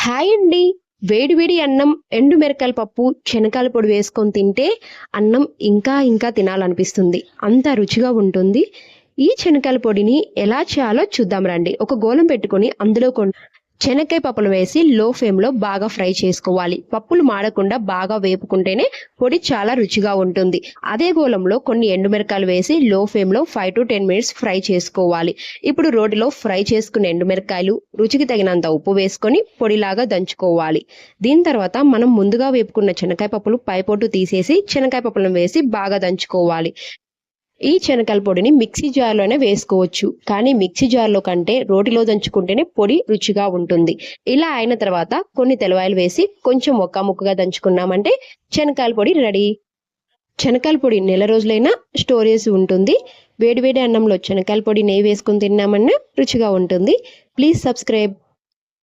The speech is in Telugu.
హాయ్ అండి. వేడి వేడి అన్నం, ఎండు మిరపకాయల పప్పు, శనగకాయల పొడి వేసుకొని తింటే అన్నం ఇంకా తినాలనిపిస్తుంది. అంత రుచిగా ఉంటుంది. ఈ శనగకాయల పొడిని ఎలా చేయాలో చూద్దాం రండి. ఒక గోలం పెట్టుకొని అందులో శనక్కాయ పప్పులు వేసి లో ఫ్లేమ్లో బాగా ఫ్రై చేసుకోవాలి. పప్పులు మాడకుండా బాగా వేపుకుంటేనే పొడి చాలా రుచిగా ఉంటుంది. అదే గోలంలో కొన్ని ఎండుమిరకాయలు వేసి లో ఫ్లేమ్లో 5 to 10 మినిట్స్ ఫ్రై చేసుకోవాలి. ఇప్పుడు రోటిలో ఫ్రై చేసుకున్న ఎండుమిరకాయలు, రుచికి తగినంత ఉప్పు వేసుకొని పొడిలాగా దంచుకోవాలి. దీని తర్వాత మనం ముందుగా వేపుకున్న శనక్కాయ పప్పులు పైపోటు తీసేసి శనక్కాయ పప్పులను వేసి బాగా దంచుకోవాలి. ఈ శనగకాయల పొడిని మిక్సీ జార్లోనే వేసుకోవచ్చు, కానీ మిక్సీ జార్లో కంటే రోటిలో దంచుకుంటేనే పొడి రుచిగా ఉంటుంది. ఇలా అయిన తర్వాత కొన్ని తెల్లవాయలు వేసి కొంచెం ముక్కగా దంచుకున్నామంటే శనగకాయల పొడి రెడీ. శనగకాయల పొడి నెల రోజులైనా స్టోరేజ్ ఉంటుంది. వేడివేడి అన్నంలో శనగకాయల పొడి నెయ్యి వేసుకుని తిన్నామన్నా రుచిగా ఉంటుంది. Please subscribe.